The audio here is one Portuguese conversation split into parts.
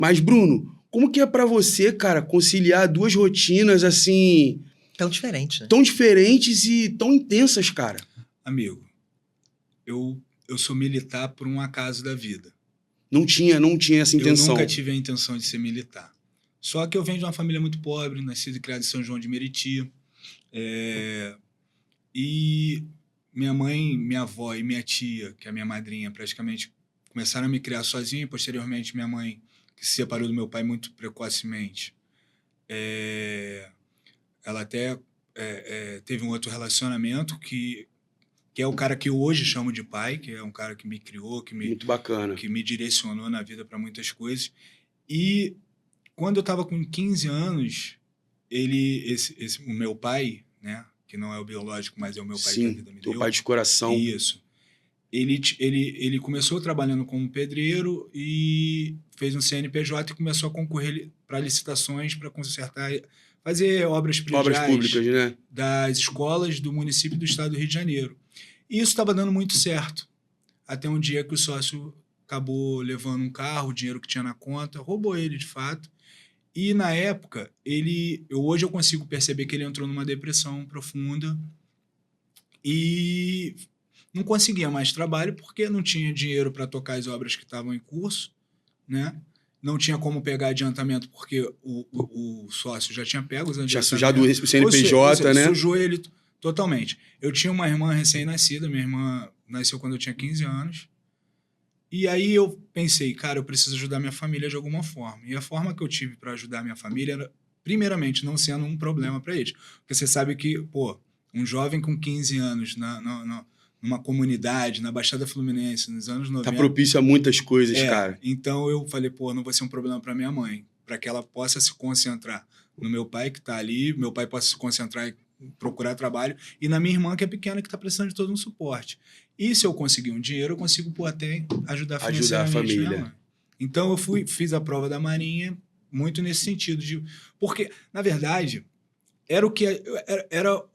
Mas, Bruno, como que é pra você, cara, conciliar duas rotinas, assim, Tão diferente, né? tão diferentes e tão intensas, cara? Amigo, eu sou militar por um acaso da vida. Não tinha essa intenção. Eu nunca tive a intenção de ser militar. Só que eu venho de uma família muito pobre, nascido e criado em São João de Meriti. E minha mãe, minha avó e minha tia, que é a minha madrinha, praticamente começaram a me criar sozinha. E posteriormente, minha mãe, que se separou do meu pai muito precocemente, ela até teve um outro relacionamento que é o cara que eu hoje chamo de pai, que é um cara que me criou, Muito bacana. que me direcionou na vida para muitas coisas. E quando eu estava com 15 anos, o meu pai, né, que não é o biológico, mas é o meu pai que a vida me deu. Teu pai de coração. Isso. Ele começou trabalhando como pedreiro e fez um CNPJ e começou a concorrer para licitações para consertar, fazer obras Públicas, né? das escolas do município do estado do Rio de Janeiro. E isso estava dando muito certo. Até um dia que o sócio acabou levando um carro, o dinheiro que tinha na conta, roubou ele de fato. E na época, hoje eu consigo perceber que ele entrou numa depressão profunda e não conseguia mais trabalho porque não tinha dinheiro para tocar as obras que estavam em curso, né? Não tinha como pegar adiantamento porque o sócio já tinha pego os adiantamentos. Já sujado o CNPJ, né? Sujou ele totalmente. Eu tinha uma irmã recém-nascida, minha irmã nasceu quando eu tinha 15 anos. E aí eu pensei, cara, eu preciso ajudar minha família de alguma forma. E a forma que eu tive para ajudar minha família era, primeiramente, não sendo um problema para eles. Porque você sabe que, pô, um jovem com 15 anos numa comunidade, na Baixada Fluminense, nos anos 90... Tá propício a muitas coisas, cara. Então eu falei, pô, não vai ser um problema para minha mãe, para que ela possa se concentrar no meu pai que tá ali, meu pai possa se concentrar em procurar trabalho, e na minha irmã que é pequena, que tá precisando de todo um suporte. E se eu conseguir um dinheiro, eu consigo, pô, até ajudar financeiramente a família. minha mãe. Então eu fiz a prova da Marinha muito nesse sentido de... Porque, na verdade, era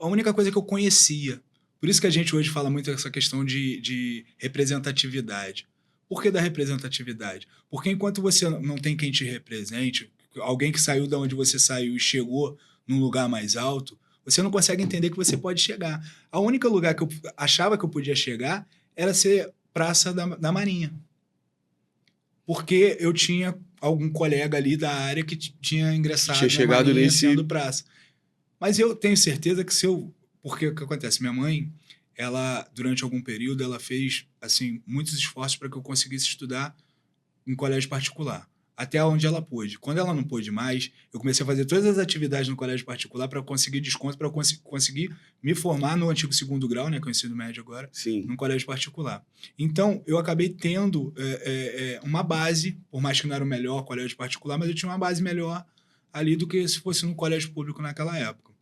a única coisa que eu conhecia. Por isso que a gente hoje fala muito essa questão de representatividade. Por que da representatividade? Porque enquanto você não tem quem te represente, alguém que saiu de onde você saiu e chegou num lugar mais alto, você não consegue entender que você pode chegar. A única lugar que eu achava que eu podia chegar era ser praça da Marinha. Porque eu tinha algum colega ali da área que tinha ingressado na Marinha sendo praça. Mas eu tenho certeza que porque o que acontece? Minha mãe, ela, durante algum período, ela fez assim, muitos esforços para que eu conseguisse estudar em colégio particular. Até onde ela pôde. Quando ela não pôde mais, eu comecei a fazer todas as atividades no colégio particular para conseguir desconto, para conseguir me formar no antigo segundo grau, né, que é o ensino médio agora, num colégio particular. Então, eu acabei tendo uma base, por mais que não era o melhor colégio particular, mas eu tinha uma base melhor ali do que se fosse no colégio público naquela época.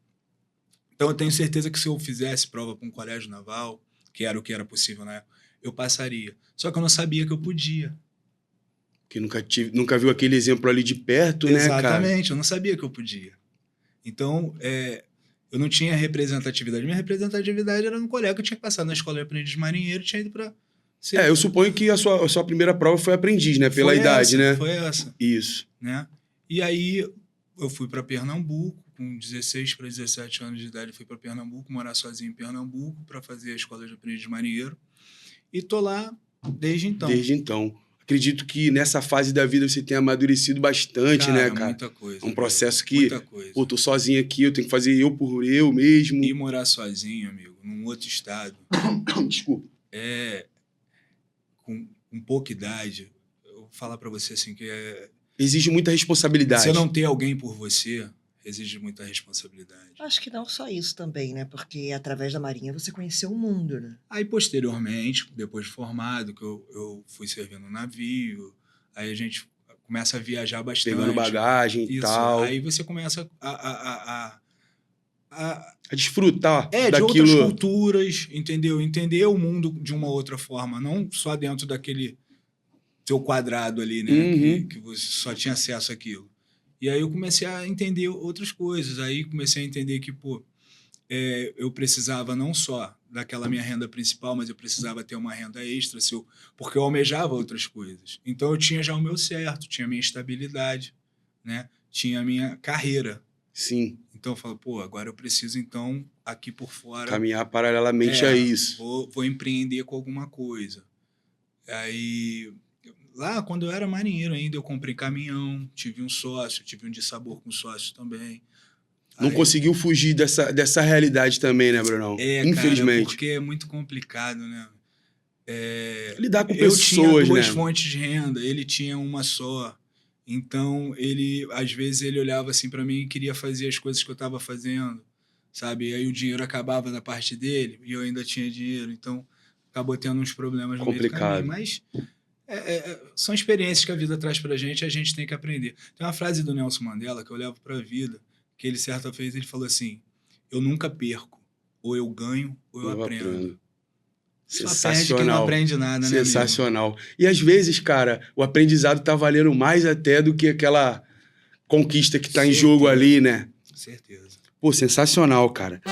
Então, eu tenho certeza que se eu fizesse prova para um colégio naval, que era o que era possível na época, eu passaria. Só que eu não sabia que eu podia. Que nunca viu aquele exemplo ali de perto, né, cara? Exatamente, eu não sabia que eu podia. Então, eu não tinha representatividade. Minha representatividade era no colégio, que eu tinha passado na escola de aprendiz marinheiro, tinha ido para... eu suponho que a sua primeira prova foi aprendiz, né? Pela idade, né? Foi essa. Isso. Né? E aí, eu fui para Pernambuco, com 16 para 17 anos de idade, eu fui para Pernambuco, morar sozinho em Pernambuco, para fazer a escola de aprendiz marinheiro. E tô lá desde então. Desde então. Acredito que nessa fase da vida você tenha amadurecido bastante, né, cara? Muita coisa. É um processo que, muita coisa. Pô, tô sozinho aqui, eu tenho que fazer eu por eu mesmo. E morar sozinho, amigo, num outro estado. Desculpa. Com pouca idade, eu vou falar pra você assim que exige muita responsabilidade. Você não ter alguém por você exige muita responsabilidade. Acho que não só isso também, né? Porque através da Marinha você conheceu o mundo, né? Aí, posteriormente, depois de formado, que eu fui servindo no navio, aí a gente começa a viajar bastante. Pegando bagagem e tal. Aí você começa a desfrutar daquilo. De outras culturas, entendeu? Entender o mundo de uma outra forma, não só dentro daquele seu quadrado ali, né? Que você só tinha acesso àquilo. E aí eu comecei a entender outras coisas. Aí comecei a entender que, pô, eu precisava não só daquela minha renda principal, mas eu precisava ter uma renda extra, porque eu almejava outras coisas. Então eu tinha já o meu certo, tinha a minha estabilidade, né? Tinha a minha carreira. Sim. Então eu falo, pô, agora eu preciso então aqui por fora caminhar paralelamente a isso. Vou empreender com alguma coisa. Aí lá quando eu era marinheiro ainda eu comprei caminhão, tive um sócio, tive um dissabor com sócio também. Não conseguiu fugir dessa realidade também, né, Brunão? Infelizmente. Cara, porque é muito complicado, né? Lidar com eu pessoas, tinha duas né? fontes de renda, ele tinha uma só. Então, às vezes, ele olhava assim para mim e queria fazer as coisas que eu estava fazendo, sabe? E aí o dinheiro acabava da parte dele e eu ainda tinha dinheiro. Então, acabou tendo uns problemas no meio do caminho. Mas são experiências que a vida traz pra gente e a gente tem que aprender. Tem uma frase do Nelson Mandela que eu levo pra vida, que ele, certa vez, ele falou assim, eu nunca perco, ou eu ganho, ou eu aprendo. Só perde quem não aprende nada, né, sensacional. Amigo? E às vezes, cara, o aprendizado tá valendo mais até do que aquela conquista que tá em jogo ali, né? Com certeza. Pô, sensacional, cara.